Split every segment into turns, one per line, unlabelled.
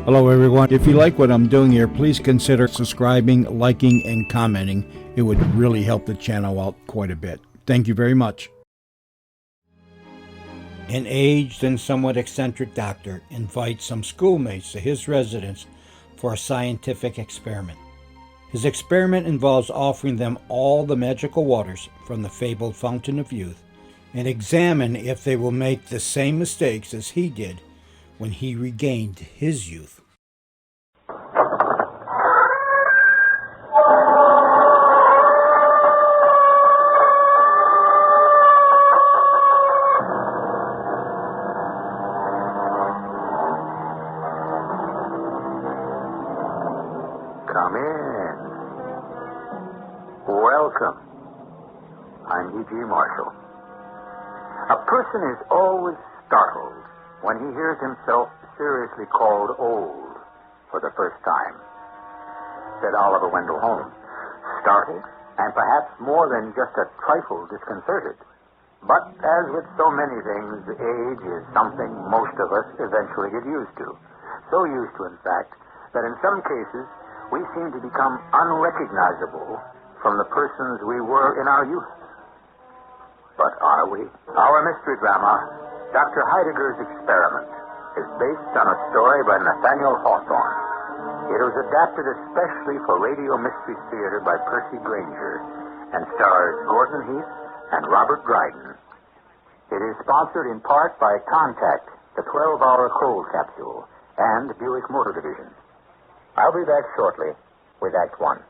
Hello everyone. If you like what I'm doing here, please consider subscribing, liking, and commenting. It would really help the channel out quite a bit. Thank you very much. An aged and somewhat eccentric doctor invites some schoolmates to his residence for a scientific experiment. His experiment involves offering them all the magical waters from the fabled fountain of youth and examine if they will make the same mistakes as he did when he regained his youth.
Come in. Welcome. I'm E.G. Marshall. A person is always startled when he hears himself seriously called old for the first time, said Oliver Wendell Holmes. Startled, and perhaps more than just a trifle disconcerted. But as with so many things, age is something most of us eventually get used to. So used to, in fact, that in some cases, we seem to become unrecognizable from the persons we were in our youth. But are we? Our mystery drama, Dr. Heideggers' Experiment, is based on a story by Nathaniel Hawthorne. It was adapted especially for Radio Mystery Theater by Percy Granger and stars Gordon Heath and Robert Dryden. It is sponsored in part by Contact, the 12-hour cold capsule, and Buick Motor Division. I'll be back shortly with Act One.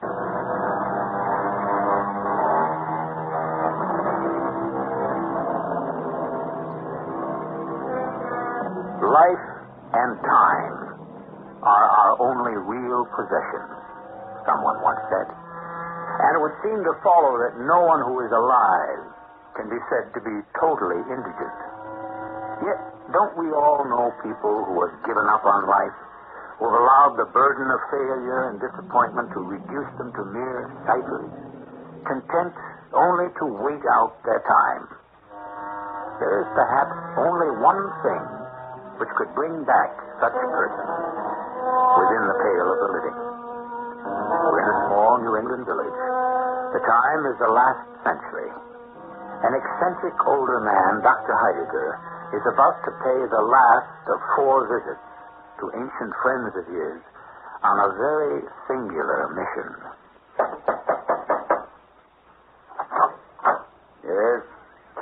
Life and time are our only real possessions, someone once said. And it would seem to follow that no one who is alive can be said to be totally indigent. Yet, don't we all know people who have given up on life, who have allowed the burden of failure and disappointment to reduce them to mere ciphers, content only to wait out their time? There is perhaps only one thing which could bring back such a person within the pale of the living. We're in a small New England village. The time is the last century. An eccentric older man, Dr. Heidegger, is about to pay the last of 4 visits to ancient friends of his on a very singular mission.
Yes,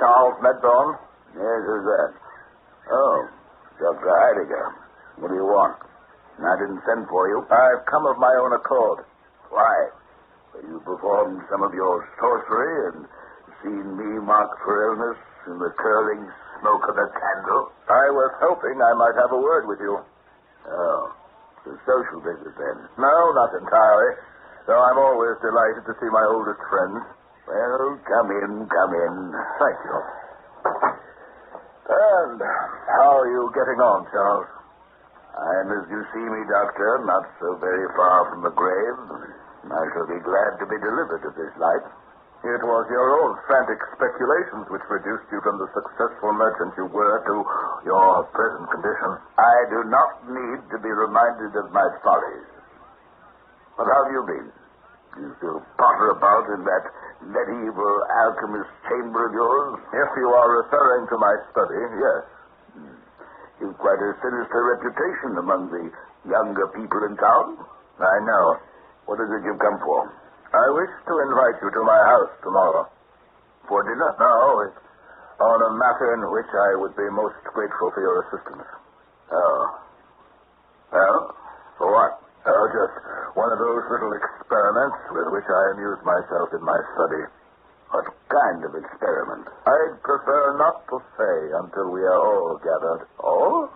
Charles Medbone? Yes, who's that? Oh, Dr. Heidegger. What do you want? I didn't send for you. I've come of my own accord. Why? You performed some of your sorcery and seen me marked for illness in the curling smoke of a candle. I was hoping I might have a word with you. Oh, it's a social visit then? No, not entirely. Though I'm always delighted to see my oldest friends. Well, come in, come in. Thank you. And how are you getting on, Charles? I'm, as you see me, Doctor, not so very far from the grave. I shall be glad to be delivered of this life. It was your own frantic speculations which reduced you from the successful merchant you were to your present condition. I do not need to be reminded of my follies. What have you been? You still potter about in that medieval alchemist chamber of yours? If you are referring to my study, yes. You've quite a sinister reputation among the younger people in town. I know. What is it you've come for? I wish to invite you to my house tomorrow. For dinner? No, it's on a matter in which I would be most grateful for your assistance. Oh. Well, for what? Oh, just one of those little experiments with which I amuse myself in my study. What kind of experiment? I'd prefer not to say until we are all gathered. All?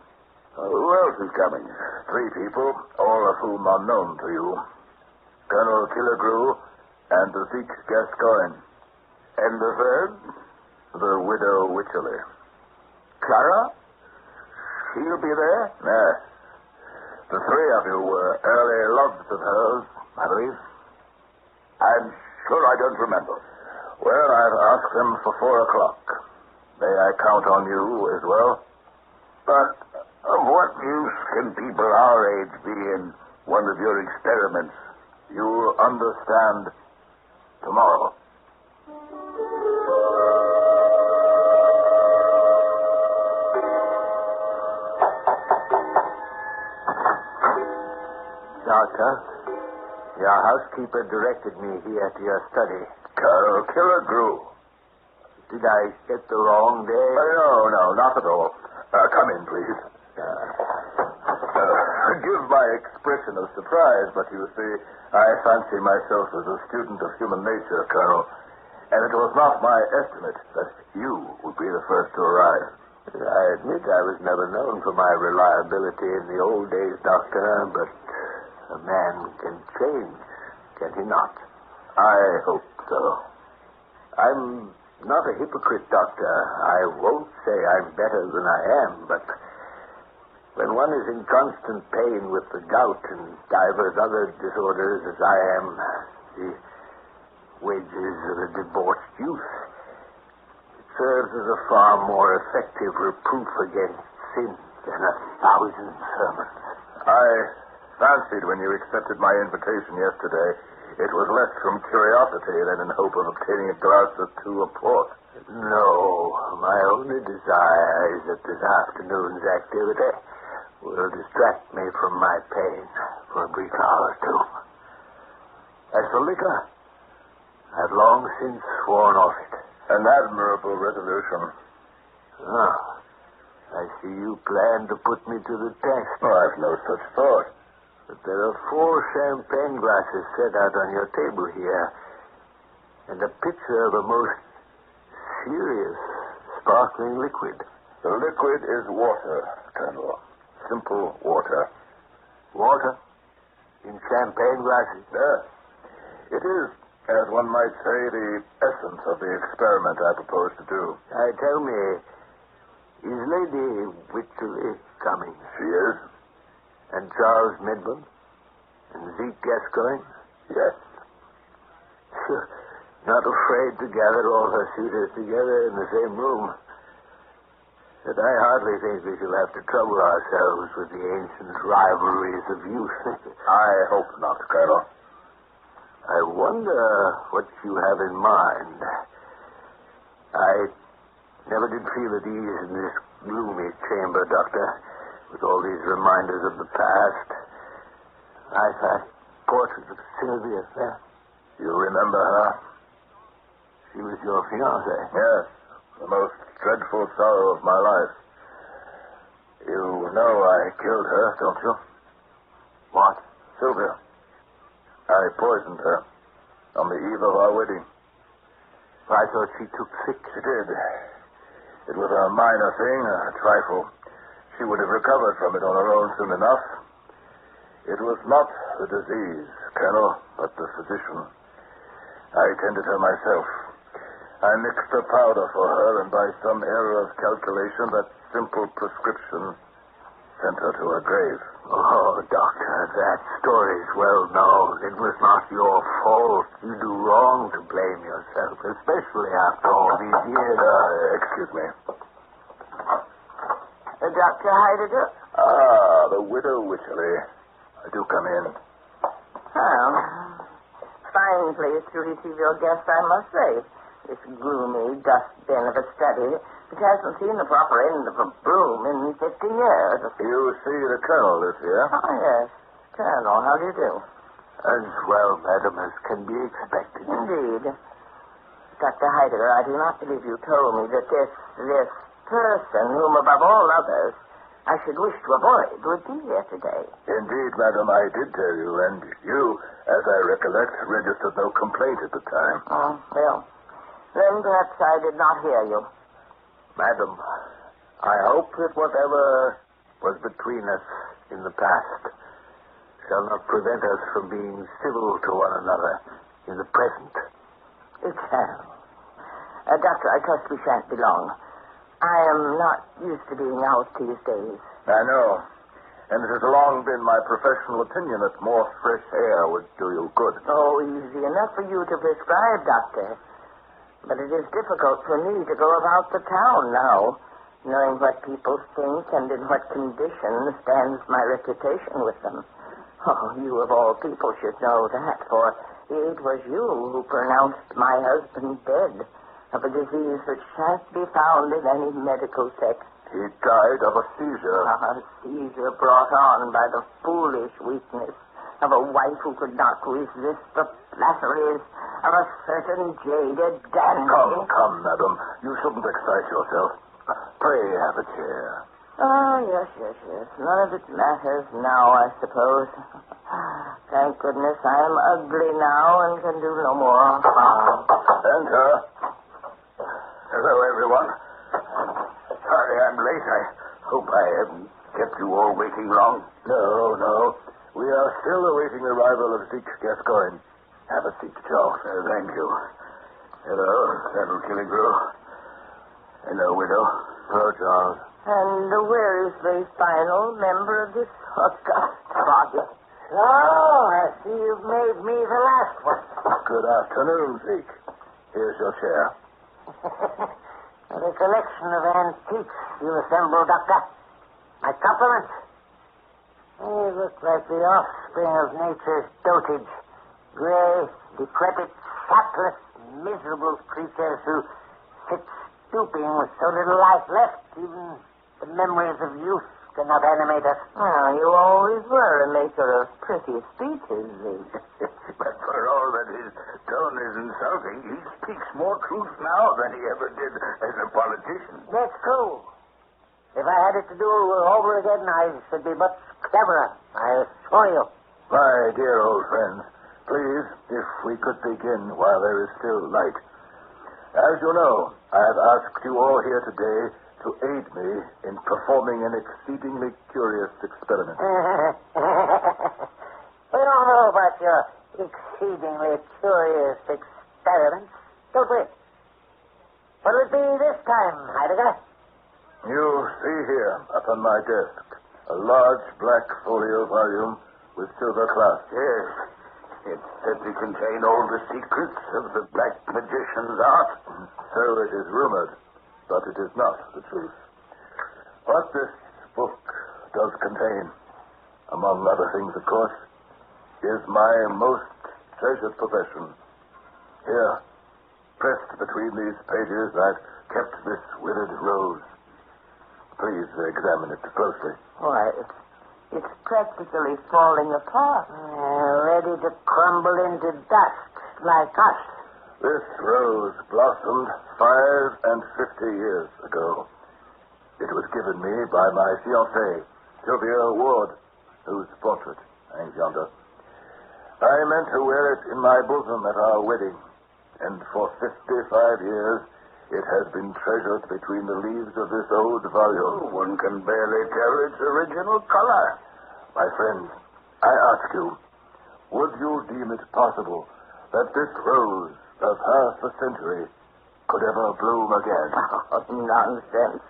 Who else is coming? 3 people, all of whom are known to you. Colonel Killigrew and the Zeke Gascoigne. And the third, the widow Wycherley. Clara? She'll be there? Yes. The 3 of you were early loves of hers, I believe. I'm sure I don't remember. Well, I've asked them for 4 o'clock. May I count on you as well? But Of what use can people our age be in one of your experiments? You'll understand tomorrow.
Doctor, your housekeeper directed me here to your study.
Colonel Killigrew.
Did I get the wrong day?
No, not at all. Come in, please. Forgive my expression of surprise, but you see, I fancy myself as a student of human nature, Colonel, and it was not my estimate that you would be the first to arrive.
I admit I was never known for my reliability in the old days, Doctor, but a man can change, can he not?
I hope so.
I'm not a hypocrite, Doctor. I won't say I'm better than I am, but when one is in constant pain with the gout and divers other disorders as I am, the wages of a debauched youth, it serves as a far more effective reproof against sin than 1,000 sermons.
I fancied when you accepted my invitation yesterday, it was less from curiosity than in hope of obtaining a glass or two of port.
No, my only desire is that this afternoon's activity will distract me from my pain for a brief hour or two. As for liquor, I've long since sworn off it.
An admirable resolution.
Ah, I see you plan to put me to the test.
Oh, I've no such thought.
But there are 4 champagne glasses set out on your table here, and a pitcher of a most serious sparkling liquid.
The liquid is water, Colonel. Simple water.
Water? In champagne glasses?
Yes. It is, as one might say, the essence of the experiment I propose to do.
Tell me, is Lady Wycherley coming?
She is?
And Charles Midland? And Zeke Gascoigne?
Yes.
Not afraid to gather all her suitors together in the same room. But I hardly think we shall have to trouble ourselves with the ancient rivalries of youth.
I hope not, Colonel.
I wonder what you have in mind. I never did feel at ease in this gloomy chamber, Doctor, with all these reminders of the past. That portrait of Sylvia there.
You remember her?
She was your fiancée.
Yes, the most dreadful sorrow of my life. You know I killed her, don't you?
What?
Sylvia. I poisoned her on the eve of our wedding.
I thought she took sick.
She did. It was a minor thing, a trifle. She would have recovered from it on her own soon enough. It was not the disease, Colonel, but the physician. I tended her myself. I mixed a powder for her, and by some error of calculation, that simple prescription sent her to her grave.
Oh, Doctor, that story's well known. It was not your fault. You do wrong to blame yourself, especially after all these years.
Excuse me.
Dr. Heidegger?
The widow Wycherley. Do come in.
Oh, fine place to receive your guest, I must say. This gloomy dustbin of a study, which hasn't seen the proper end of a broom in 50 years.
You see, the Colonel is here.
Oh, yes. Colonel, how do you do?
As well, madam, as can be expected.
Indeed. Dr. Heidegger, I do not believe you told me that this person, whom above all others I should wish to avoid, would be here today.
Indeed, madam, I did tell you, and you, as I recollect, registered no complaint at the time.
Oh, well, then perhaps I did not hear you.
Madam, I hope that whatever was between us in the past shall not prevent us from being civil to one another in the present.
It shall. Doctor, I trust we shan't be long. I am not used to being out these days.
I know. And it has long been my professional opinion that more fresh air would do you good.
Oh, easy enough for you to prescribe, Doctor. But it is difficult for me to go about the town now. knowing what people think and in what condition stands my reputation with them. Oh, you of all people should know that, for it was you who pronounced my husband dead of a disease which shan't be found in any medical text.
He died of a seizure.
A seizure brought on by the foolish weakness of a wife who could not resist the flatteries of a certain jaded dandy.
Come, madam. You shouldn't excite yourself. Pray have a chair.
Oh, yes. None of it matters now, I suppose. Thank goodness I am ugly now and can do no more harm.
Enter. Hello, everyone. Sorry I'm late. I hope I haven't kept you all waiting long. No. We are still awaiting the arrival of Zeke Gascoigne. Have a seat, Charles. Thank you. Hello, Colonel Killigrew. Hello, widow. Hello, Charles.
And where is the final member of this august body?
So, I see you've made me the last one.
Good afternoon, Zeke. Here's your chair.
The collection of antiques you assembled, Doctor. My compliments. They look like the offspring of nature's dotage. Gray, decrepit, sapless, miserable creatures who sit stooping with so little life left, even the memories of youth cannot animate us.
Oh, you always were a maker of pretty speeches, Zeke.
But for all that his tone is insulting, he speaks more truth now than he ever did as a politician.
That's true. If I had it to do over again, I should be much cleverer, I assure you.
My dear old friends, please, if we could begin while there is still light. As you know, I have asked you all here today to aid me in performing an exceedingly curious experiment.
We don't know about your exceedingly curious experiments, don't we? What'll it be this time, Heidegger?
You see here, upon my desk, a large black folio volume with silver clasp. Yes. It said to contain all the secrets of the black magician's art. So it is rumored, but it is not the truth. What this book does contain, among other things, of course, is my most treasured possession. Here, pressed between these pages, I've kept this withered rose. Please examine it closely.
Why, it's practically falling apart.
Ready to crumble into dust like us.
This rose blossomed 55 years ago. It was given me by my fiancée, Sylvia Ward, whose portrait hangs yonder. I meant to wear it in my bosom at our wedding, and for 55 years it has been treasured between the leaves of this old volume. One can barely tell its original color. My friends, I ask you, would you deem it possible that this rose of half a century could ever bloom again?
Oh, nonsense.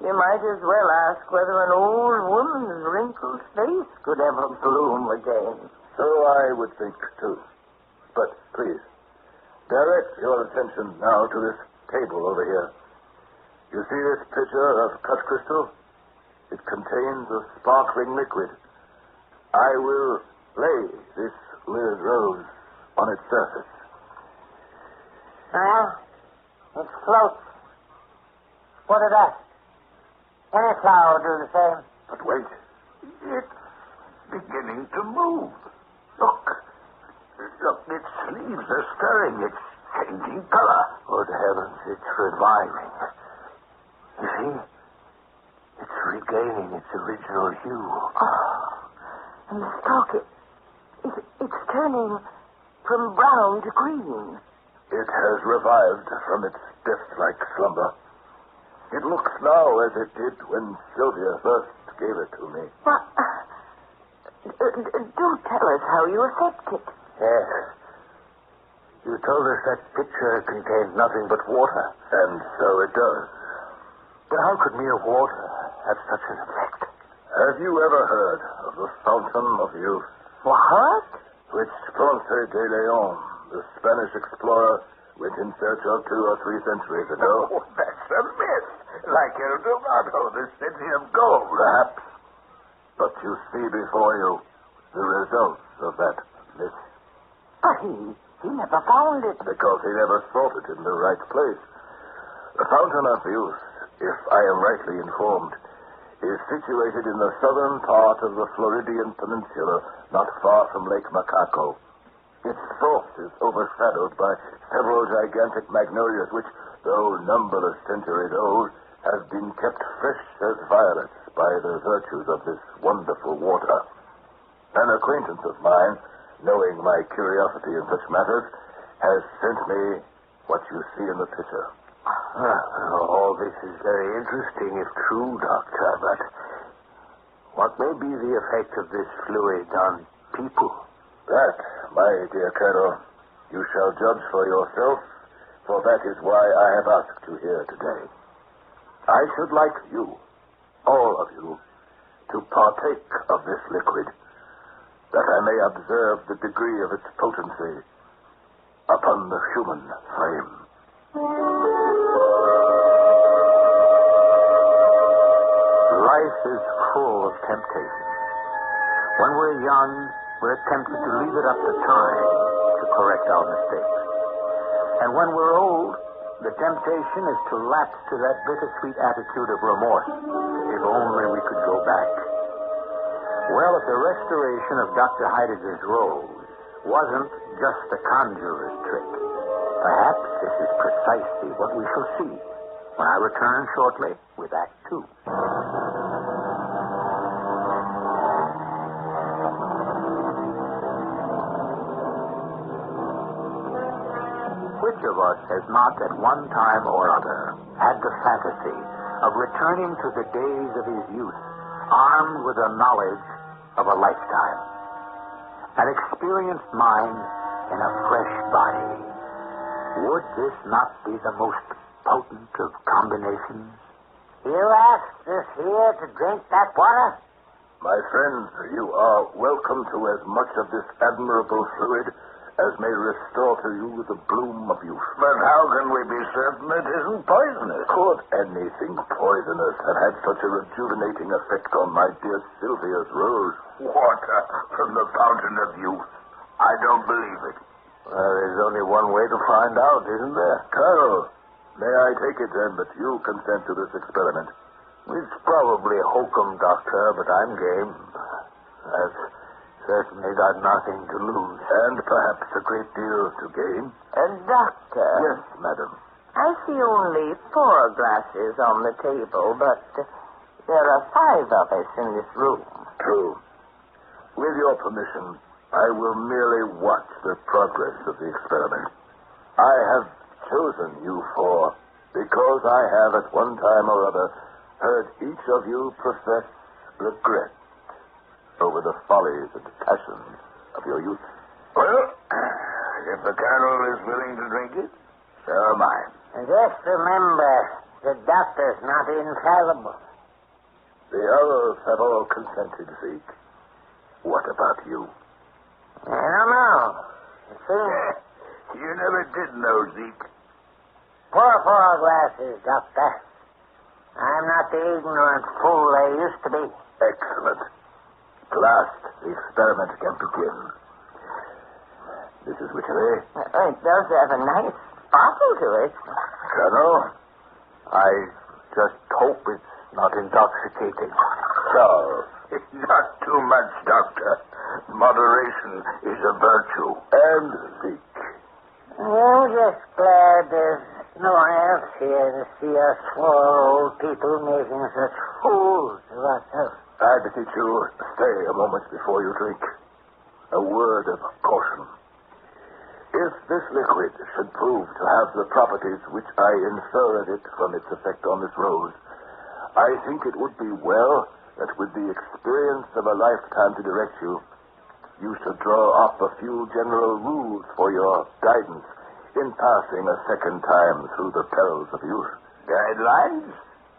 You might as well ask whether an old woman's wrinkled face could ever bloom again.
So I would think, too. But please, direct your attention now to this table over here. You see this pitcher of cut crystal? It contains a sparkling liquid. I will lay this withered rose on its surface.
Well, it floats. What of that? Any flower will do the same.
But wait. It's beginning to move. Look, its leaves are stirring. It's changing color. Good heavens, it's reviving. You see? It's regaining its original hue.
Oh, and the stalk, it's turning from brown to green.
It has revived from its death-like slumber. It looks now as it did when Sylvia first gave it to me.
Well, do tell us how you effect it.
Yes. You told us that picture contained nothing but water. And so it does. But how could mere water have such an effect? Have you ever heard of the Fountain of Youth?
What?
Which Ponce de Leon, the Spanish explorer, went in search of 2 or 3 centuries ago. Oh, that's a myth. Like El Dorado, the city of gold. Perhaps. But you see before you the results of that myth.
But he never found it.
Because he never sought it in the right place. The Fountain of Youth, if I am rightly informed, is situated in the southern part of the Floridian Peninsula, not far from Lake Macaco. Its source is overshadowed by several gigantic magnolias which, though numberless centuries old, have been kept fresh as violets by the virtues of this wonderful water. An acquaintance of mine, knowing my curiosity in such matters, has sent me what you see in the picture.
All this is very interesting if true, Doctor, but what may be the effect of this fluid on people?
That, my dear Colonel, you shall judge for yourself, for that is why I have asked you here today. I should like you, all of you, to partake of this liquid, that I may observe the degree of its potency upon the human frame.
Life is full of temptation. When we're young, we're tempted to leave it up to time to correct our mistakes. And when we're old, the temptation is to lapse to that bittersweet attitude of remorse. If only we could go back. Well, if the restoration of Dr. Heidegger's rose wasn't just the conjurer's trick, perhaps this is precisely what we shall see when I return shortly with Act 2. Which of us has not at one time or other had the fantasy of returning to the days of his youth, armed with the knowledge of a lifetime, an experienced mind in a fresh body? Would this not be the most potent of combinations?
You asked us here to drink that water?
My friends, you are welcome to as much of this admirable fluid as may restore to you the bloom of youth.
But how can we be certain it isn't poisonous?
Could anything poisonous have had such a rejuvenating effect on my dear Sylvia's rose?
Water from the fountain of youth. I don't believe it.
Well, there's only one way to find out, isn't there? Colonel, may I take it then that you consent to this experiment?
It's probably hokum, Doctor, but I'm game. I've certainly got nothing to lose.
And perhaps a great deal to gain.
Doctor.
Yes, madam.
I see only 4 glasses on the table, but there are 5 of us in this room.
True. With your permission, I will merely watch the progress of the experiment. I have chosen you four because I have at one time or other heard each of you profess regret over the follies and passions of your youth.
Well, if the Colonel is willing to drink it, so am I.
Just remember, the doctor's not infallible.
The others have all consented, Zeke. What about you?
I don't know.
You never did know, Zeke.
Pour 4 glasses, Doctor. I'm not the ignorant fool I used to be.
Excellent. At last, the experiment can begin. Mrs. Wycherley?
It does have a nice sparkle to it.
Colonel?
I just hope it's not intoxicating.
Charles?
Not too much, Doctor. Moderation is a virtue.
And Zeke?
I'm just glad there's no one else here to see us 4 old people making such fools of ourselves.
I beseech you, stay a moment before you drink. A word of caution. If this liquid should prove to have the properties which I infer of it from its effect on this rose, I think it would be well that with the experience of a lifetime to direct you, you should draw up a few general rules for your guidance in passing a second time through the perils of youth.
Guidelines?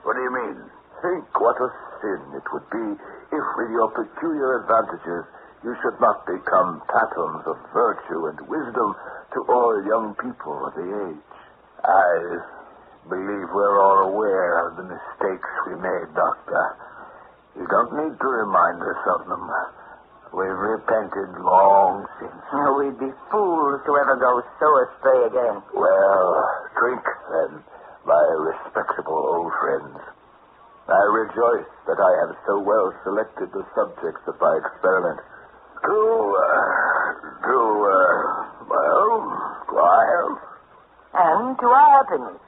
What do you mean?
Think what a sin it would be if, with your peculiar advantages, you should not become patterns of virtue and wisdom to all young people of the age. believe we're all aware of the mistakes we made, Doctor. You don't need to remind us of them. We've repented long since.
We'd be fools to ever go so astray again.
Well, drink, then, my respectable old friends. I rejoice that I have so well selected the subjects of my experiment to our health.
And to our happiness.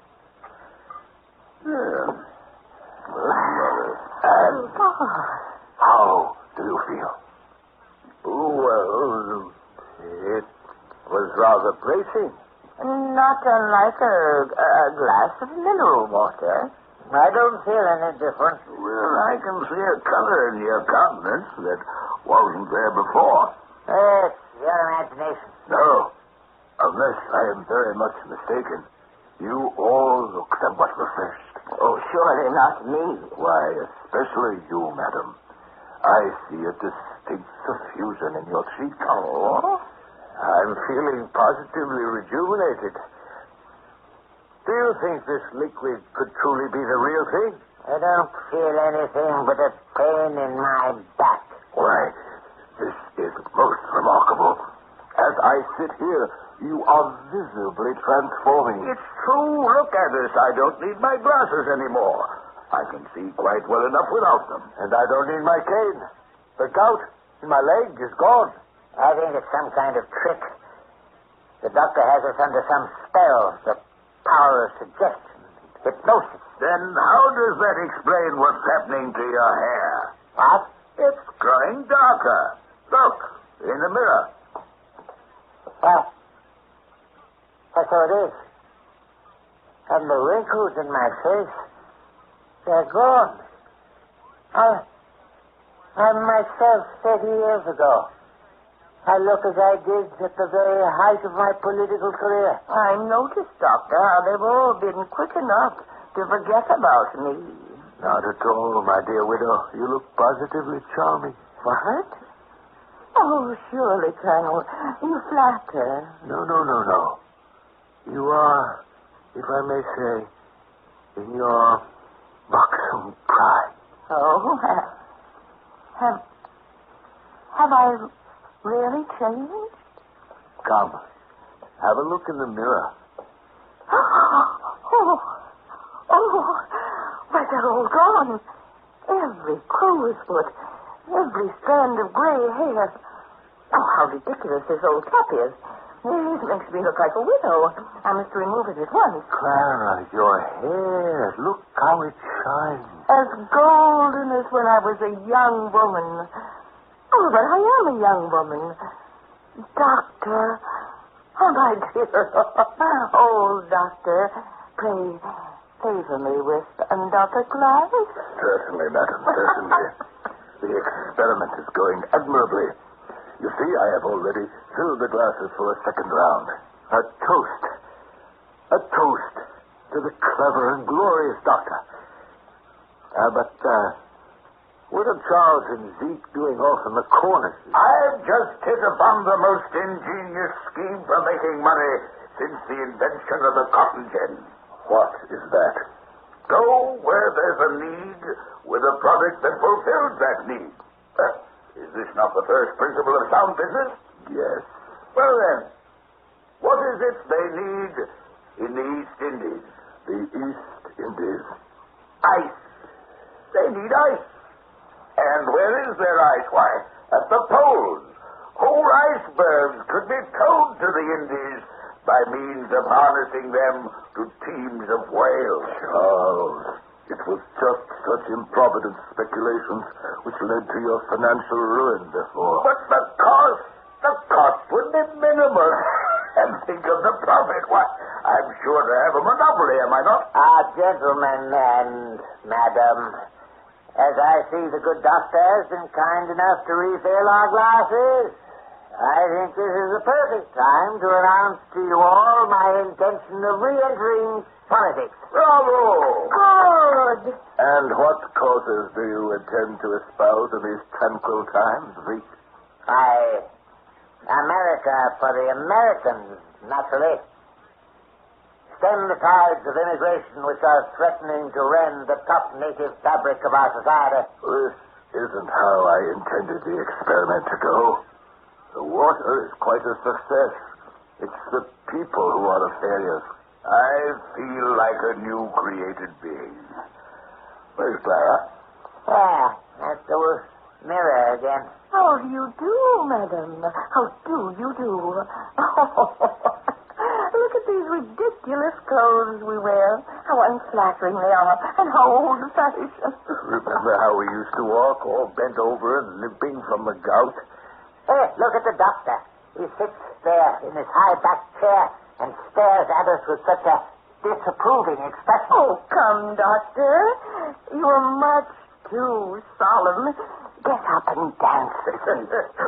Yeah. And how do you feel? Well, it was rather bracing.
Not unlike a glass of mineral water.
I don't feel any different.
Well, I can see a color in your countenance that wasn't there before.
It's your imagination.
No, unless I am very much mistaken, you all look somewhat refreshed.
Oh, surely not me.
Why, especially you, madam. I see a distinct suffusion in your cheek.
Oh?
I'm feeling positively rejuvenated. Do you think this liquid could truly be the real thing?
I don't feel anything but a pain in my back.
Why, this is most remarkable. As I sit here, you are visibly transforming. It's true. Look at this. I don't need my glasses anymore. I can see quite well enough without them. And I don't need my cane. The gout in my leg is gone.
I think it's some kind of trick. The doctor has us under some spell. The power of suggestion, hypnosis.
Then how does that explain what's happening to your hair?
What?
It's growing darker. Look, in the mirror.
Well, so it is. And the wrinkles in my face, they're gone. I'm myself 30 years ago. I look as I did at the very height of my political career.
I noticed, Doctor, how they've all been quick enough to forget about me.
Not at all, my dear widow. You look positively charming.
What? Oh, surely, Colonel, you flatter.
No. You are, if I may say, in your buxom pride.
Oh, have I really changed?
Come, have a look in the mirror.
Why, they're all gone. Every crow's foot, every strand of gray hair. Oh, how ridiculous this old cap is. It makes me look like a widow. I must remove it at once.
Clara, your hair, look how it shines.
As golden as when I was a young woman. Oh, but I am a young woman. Doctor. Oh, my dear. Oh, doctor, pray favor me with another glass.
Certainly, madam, certainly. The experiment is going admirably. You see, I have already filled the glasses for a second round. A toast. A toast to the clever and glorious doctor. But what are Charles and Zeke doing off in the corner? I've just hit upon the most ingenious scheme for making money since the invention of the cotton gin. What is that? Go where there's a need with a product that fulfills that need. Is this not the first principle of sound business? Yes. Well, then, what is it they need in the East Indies? The East Indies? Ice. They need ice. And where is their ice? Why, at the poles. Whole icebergs could be towed to the Indies by means of harnessing them to teams of whales. Charles, it was just such improvident speculations which led to your financial ruin before. But the cost would be minimal. And think of the profit. Why, I'm sure to have a monopoly, am I not?
Gentlemen and madam, as I see the good doctor has been kind enough to refill our glasses, I think this is the perfect time to announce to you all my intention of re-entering politics.
Bravo!
Good.
And what causes do you intend to espouse in these tranquil times, Zeke?
America for the Americans, naturally. stem the tides of immigration which are threatening to rend the tough native fabric of our society.
This isn't how I intended the experiment to go. The water is quite a success. It's the people who are the failures. I feel like a new created being. Where's Clara?
That's the mirror again.
How do you do, madam? How do you do? Look at these ridiculous clothes we wear. How unflattering they are, and how old-fashioned.
Remember how we used to walk, all bent over and limping from the gout?
Hey, look at the doctor. He sits there in his high-backed chair and stares at us with such a disapproving expression.
Oh, come, doctor. You're much too solemn. Get up and dance.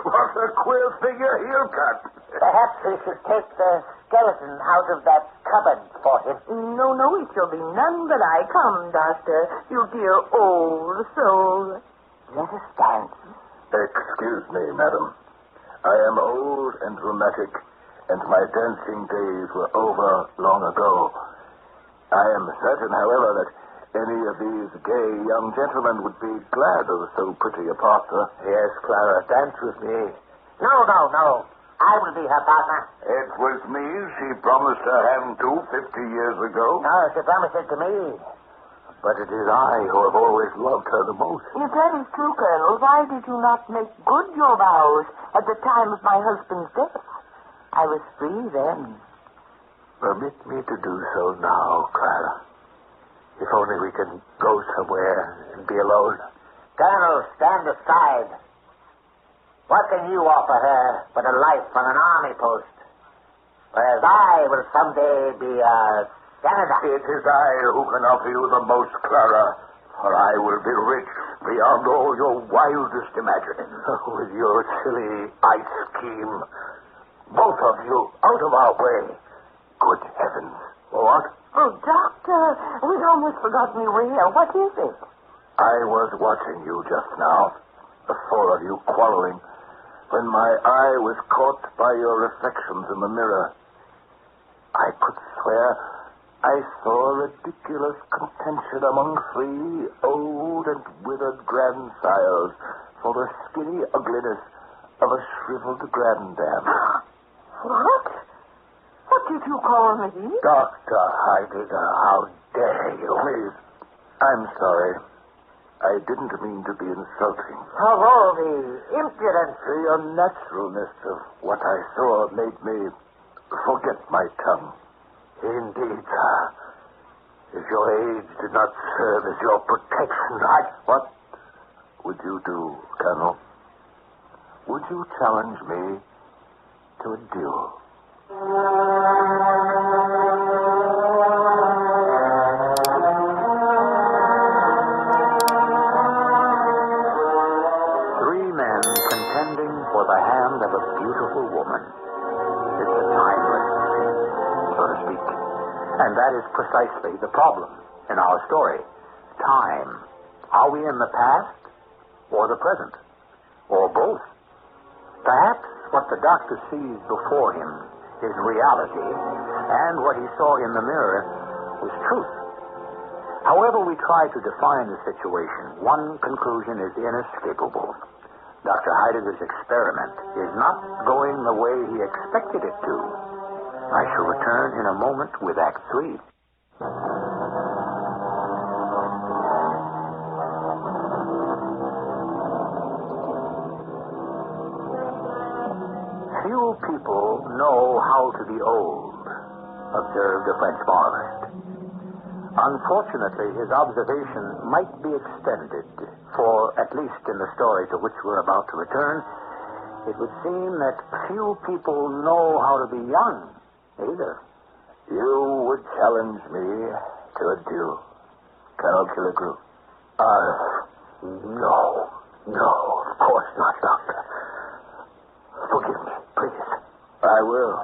What a queer figure he'll cut.
Perhaps we should take the skeleton out of that cupboard for him.
No, it shall be none but I. Come, doctor, you dear old soul.
Let us dance.
Excuse me, madam. I am old and rheumatic, and my dancing days were over long ago. I am certain, however, that any of these gay young gentlemen would be glad of so pretty a partner.
Yes, Clara, dance with me. No. I will be her partner.
It was me she promised her hand to 50 years ago.
No, she promised it to me.
But it is I who have always loved her the most.
If that is true, Colonel, why did you not make good your vows at the time of my husband's death? I was free then.
Permit me to do so now, Clara. If only we can go somewhere and be alone.
Colonel, stand aside. What can you offer her but a life on an army post? Whereas I will someday be a senator.
It is I who can offer you the most, Clara, for I will be rich beyond all your wildest imagining. With your silly ice scheme. Both of you out of our way. Good heavens. What?
Oh, doctor, we'd almost forgotten you were here. What is it?
I was watching you just now, the four of you quarreling, when my eye was caught by your reflections in the mirror. I could swear I saw a ridiculous contention among three old and withered grandsires for the skinny ugliness of a shriveled granddam.
What? What did you call me?
Dr. Heidegger, how dare you? Please, I'm sorry. I didn't mean to be insulting.
Of all the impudence.
The unnaturalness of what I saw made me forget my tongue. Indeed, sir. If your age did not serve as your protection, What would you do, Colonel? Would you challenge me to a duel?
Three men contending for the hand of a beautiful woman. It's a timeless thing, so to speak. And that is precisely the problem in our story. Time. Are we in the past or the present? Or both? Perhaps what the doctor sees before him is reality, and what he saw in the mirror was truth. However we try to define the situation, one conclusion is inescapable. Dr. Heidegger's experiment is not going the way he expected it to. I shall return in a moment with Act 3. Few people know how to be old, observed a French moralist. Unfortunately, his observation might be extended, for, at least in the story to which we're about to return, it would seem that few people know how to be young, either.
You would challenge me to a duel, Colonel Killigrew? No, of course not, Doctor. Forgive me, please. I will.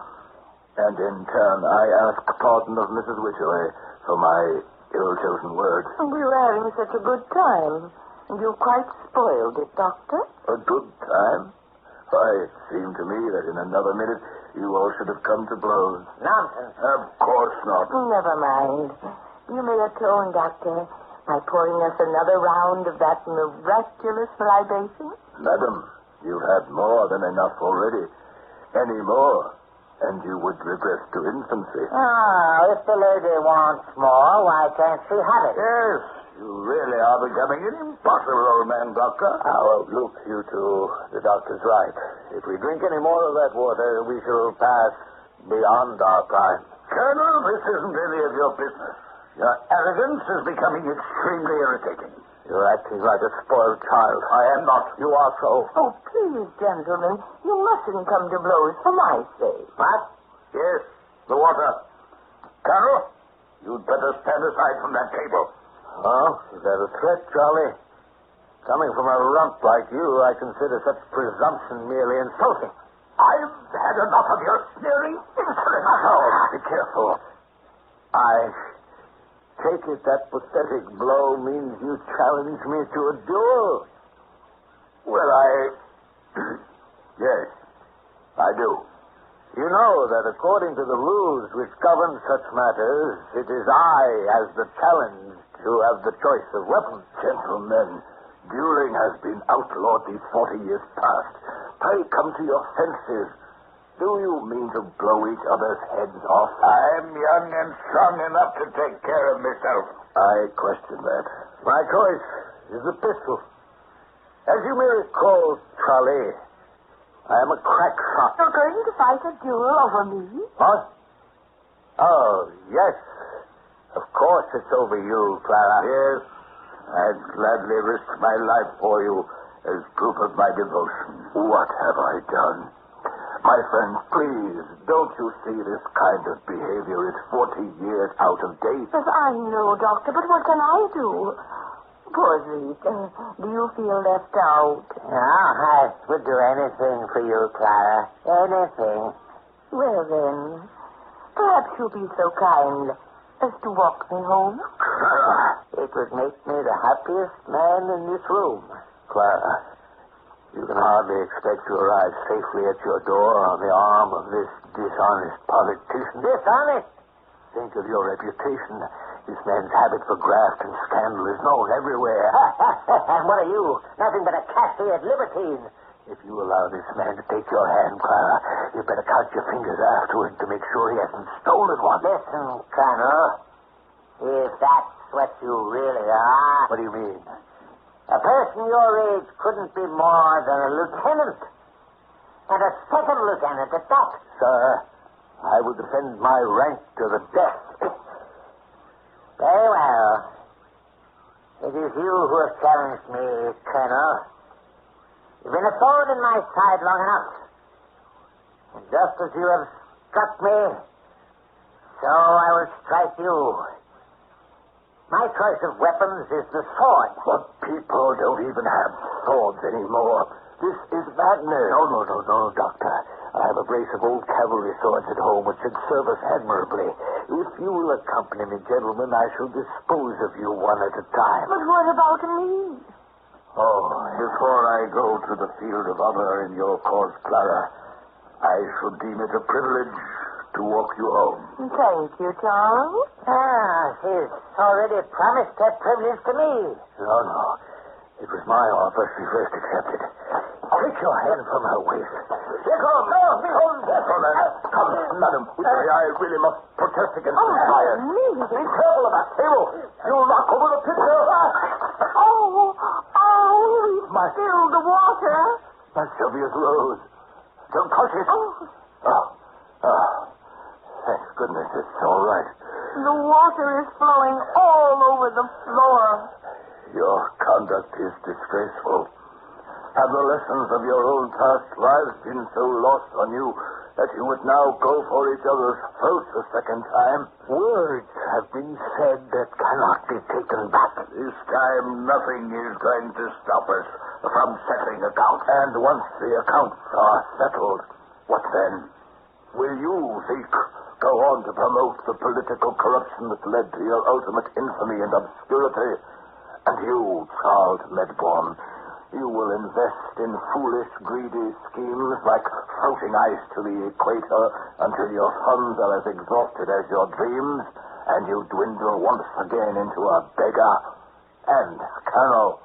And in turn, I ask pardon of Mrs. Wycherley for my ill-chosen words.
We were having such a good time, and you quite spoiled it, Doctor.
A good time? Why, it seemed to me that in another minute you all should have come to blows.
Nonsense.
Of course not.
Never mind. You may atone, Doctor, by pouring us another round of that miraculous libation.
Madam, you've had more than enough already. Any more, and you would regress to infancy.
If the lady wants more, why can't she have it?
Yes, you really are becoming an impossible old man, Doctor.
Now, look, you two, the doctor's right. If we drink any more of that water, we shall pass beyond our prime.
Colonel, this isn't any of your business. Your arrogance is becoming extremely irritating.
You're acting like a spoiled child.
I am not.
You are so.
Oh, please, gentlemen, you mustn't come to blows for my sake.
What? Yes, the water. Colonel, you'd better stand aside from that table.
Oh, is that a threat, Charlie? Coming from a rump like you, I consider such presumption merely insulting.
I've had enough of your sneering insolence.
Oh, be careful. I take it that pathetic blow means you challenge me to a duel.
Well, yes, I do.
You know that according to the rules which govern such matters, it is I, as the challenged, who have the choice of weapons.
Gentlemen, dueling has been outlawed these 40 years past. Pray come to your senses. Do you mean to blow each other's heads off? I'm young and strong enough to take care of myself.
I question that. My choice is the pistol. As you may recall, Charlie, I am a crack shot.
You're going to fight a duel over me?
What? Oh, yes. Of course it's over you, Clara.
Yes, I'd gladly risk my life for you as proof of my devotion. What have I done? My friends, please, don't you see this kind of behavior is 40 years out of date?
Yes, I know, Doctor, but what can I do? Poor Zeke, do you feel left out?
I would do anything for you, Clara. Anything.
Well, then, perhaps you'll be so kind as to walk me home.
It would make me the happiest man in this room.
Clara, you can hardly expect to arrive safely at your door on the arm of this dishonest politician.
Dishonest?
Think of your reputation. This man's habit for graft and scandal is known everywhere.
And what are you? Nothing but a cashiered libertine.
If you allow this man to take your hand, Clara, you better count your fingers afterward to make sure he hasn't stolen one.
Listen, Colonel, if that's what you really are...
What do you mean?
A person your age couldn't be more than a lieutenant. And a second lieutenant at that.
Sir, I will defend my rank to the death.
Very well. It is you who have challenged me, Colonel. You've been a thorn in my side long enough. And just as you have struck me, so I will strike you. My choice of weapons is the sword.
But people don't even have swords anymore. This is madness. No, Doctor. I have a brace of old cavalry swords at home which should serve us admirably. If you will accompany me, gentlemen, I shall dispose of you one at a time.
But what about me?
Oh, before I go to the field of honor in your cause, Clara, I should deem it a privilege to walk you home.
Thank you, Charles.
She's already promised that privilege to me.
No. It was my offer she first accepted. Take your hand from her waist.
Here comes! Behold! Gentlemen! Come, madam. I really must protest against this fire.
Me?
Be careful of that table. You'll knock over the pitcher.
My... Spilled the water.
My Sylvia's rose. Don't touch it. Thank goodness it's all right.
The water is flowing all over the floor.
Your conduct is disgraceful. Have the lessons of your own past lives been so lost on you that you would now go for each other's throats a second time?
Words have been said that cannot be taken back.
This time nothing is going to stop us from settling accounts.
And once the accounts are settled,
What then? Will you, Zeke, go on to promote the political corruption that led to your ultimate infamy and obscurity? And you, Charles Medbourne,
You will invest in foolish, greedy schemes like floating ice to the equator until your funds are as exhausted as your dreams, and you dwindle once again into a beggar. And, Colonel,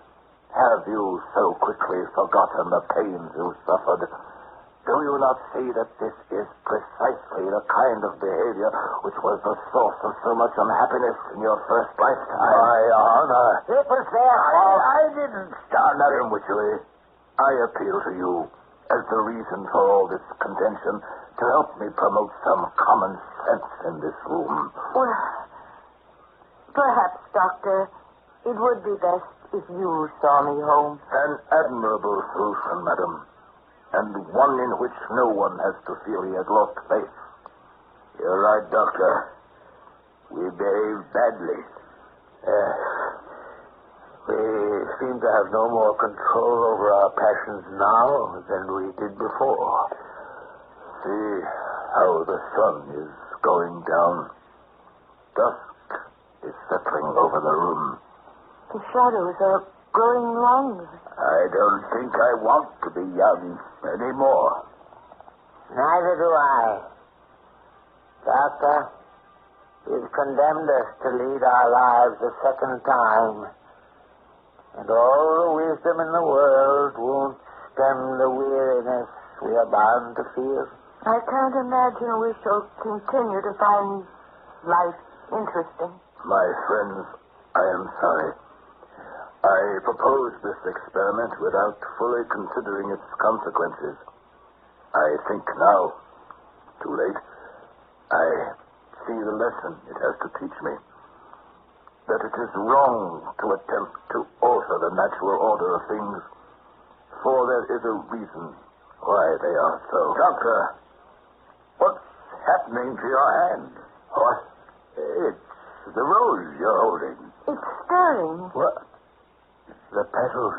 have you so quickly forgotten the pains you suffered? Do you not see that this is precisely the kind of behavior which was the source of so much unhappiness in your first lifetime? My honor.
It was their fault.
I didn't start nothing with you. I appeal to you as the reason for all this contention to help me promote some common sense in this room.
Well, perhaps, Doctor, it would be best if you saw me home.
An admirable solution, madam. And one in which no one has to feel he has lost faith. You're right, Doctor. We behaved badly.
We seem to have no more control over our passions now than we did before.
See how the sun is going down. Dusk is settling over the room.
The shadows are growing longer.
I don't think I want to be young anymore.
Neither do I. Doctor, you've condemned us to lead our lives a second time. And all the wisdom in the world won't stem the weariness we are bound to feel.
I can't imagine we shall continue to find life interesting.
My friends, I am sorry. I proposed this experiment without fully considering its consequences. I think now, too late, I see the lesson it has to teach me. That it is wrong to attempt to alter the natural order of things, for there is a reason why they are so. Doctor, what's happening to your hand? What? It's the rose you're holding.
It's stirring.
What? The petals,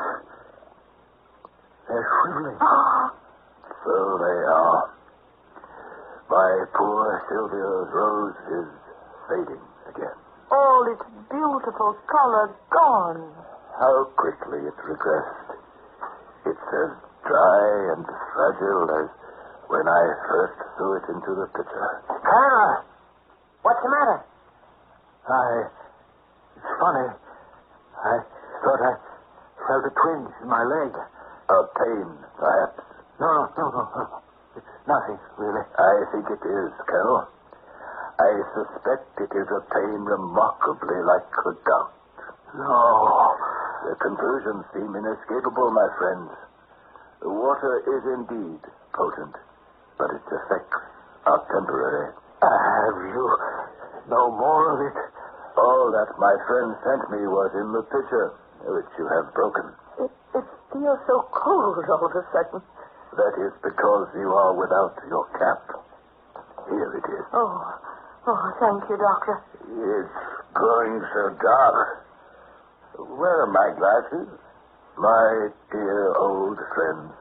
they're shriveling. So they are. My poor Sylvia's rose is fading again.
All its beautiful color gone.
How quickly it regressed. It's as dry and fragile as when I first threw it into the pitcher.
Colonel, what's the matter?
It's funny. I thought I felt a twinge in my leg.
A pain, perhaps.
No. It's nothing, really.
I think it is, Colonel. I suspect it is a pain remarkably like a gout.
No.
The conclusions seem inescapable, my friends. The water is indeed potent, but its effects are temporary.
Have you no more of it?
All that my friend sent me was in the pitcher, which you have broken.
It feels so cold all of a sudden.
That is because you are without your cap. Here it is.
Oh, thank you, Doctor.
It's growing so dark. Where are my glasses? My dear old friends,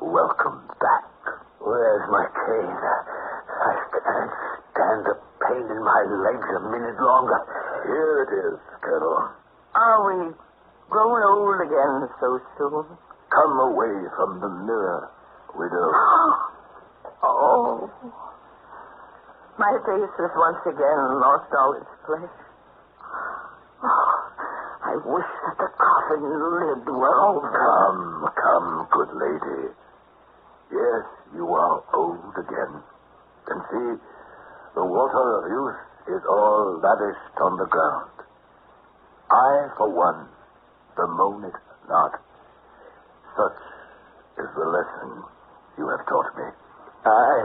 welcome back.
Where's my cane? I can't stand the pain in my legs a minute longer.
Here it is, Colonel.
Are we growing old again so soon?
Come away from the mirror, widow.
Oh. My face has once again lost all its flesh. Oh, I wish that the coffin lid were over.
Come, good lady. Yes, you are old again. And see, the water of youth is all lavished on the ground. I, for one, bemoan it not. Such is the lesson you have taught me.
I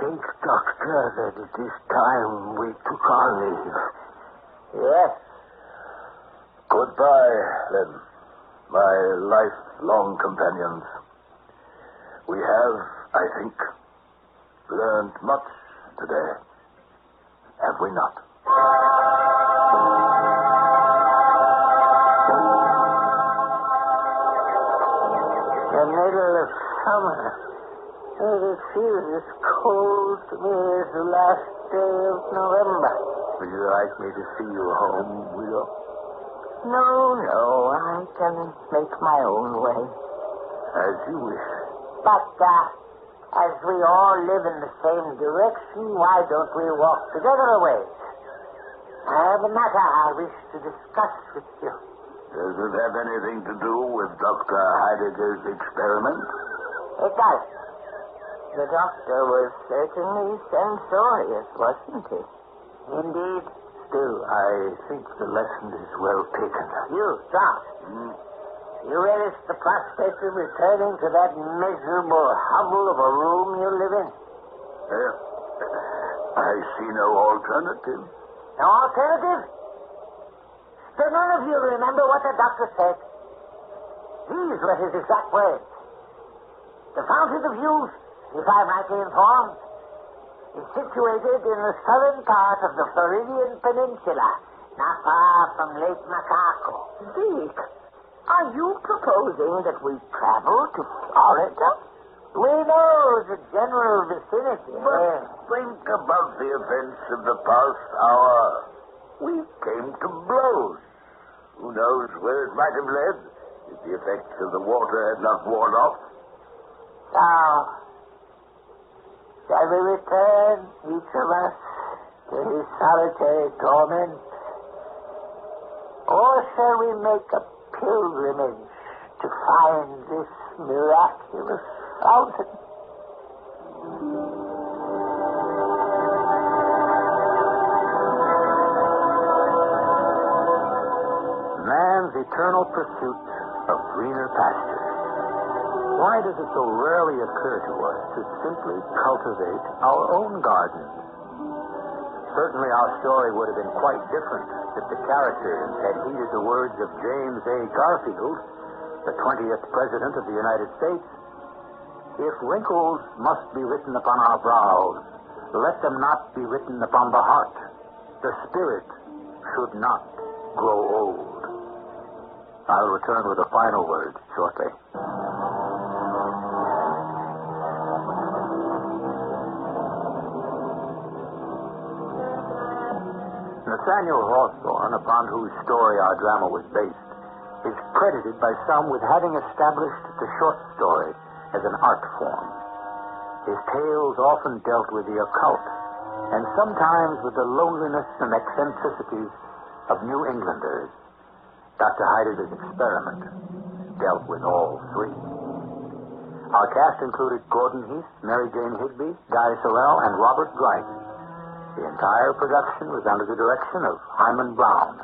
think, Doctor, that it is time we took our leave.
Yes.
Goodbye, then, my lifelong companions. We have, I think, learned much today, have we not?
The middle of summer. It feels as cold to me as the last day of November.
Would you like me to see you home, widow?
No, I can make my own way.
As you wish.
But, as we all live in the same direction, why don't we walk together a ways? I have a matter I wish to discuss with you.
Does it have anything to do with Dr. Heidegger's experiment?
It does.
The doctor was certainly censorious, wasn't he?
Indeed.
Still, I think the lesson is well taken.
You, John. You relish the prospect of returning to that miserable hovel of a room you live in?
I see no alternative.
No alternative? Do none of you remember what the doctor said? These were his exact words. The Fountain of Youth, if I'm rightly informed, is situated in the southern part of the Floridian Peninsula, not far from Lake Macaco.
Zeke, are you proposing that we travel to Florida?
We know the general vicinity.
But think about the events of the past hour. We came to blows. Who knows where it might have led if the effects of the water had not worn off?
So, shall we return, each of us, to his solitary torment? Or shall we make a pilgrimage to find this miraculous fountain?
Man's eternal pursuit of greener pastures. Why does it so rarely occur to us to simply cultivate our own gardens? Certainly our story would have been quite different if the characters had heeded the words of James A. Garfield, the 20th President of the United States. If wrinkles must be written upon our brows, let them not be written upon the heart. The spirit should not grow old. I'll return with a final word shortly. Nathaniel Hawthorne, upon whose story our drama was based, is credited by some with having established the short story as an art form. His tales often dealt with the occult, and sometimes with the loneliness and eccentricities of New Englanders. Dr. Heidegger's experiment dealt with all three. Our cast included Gordon Heath, Mary Jane Higby, Guy Sorrell, and Robert Dryden. The entire production was under the direction of Hyman Brown.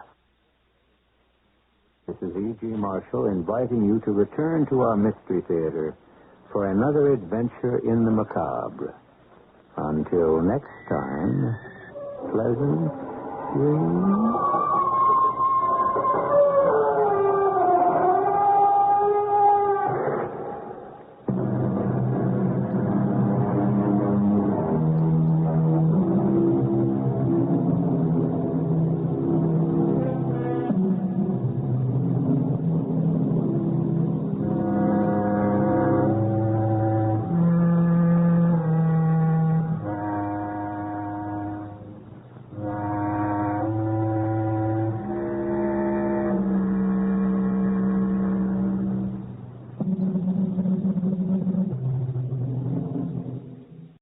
This is E.G. Marshall inviting you to return to our Mystery Theater for another adventure in the macabre. Until next time, pleasant dreams.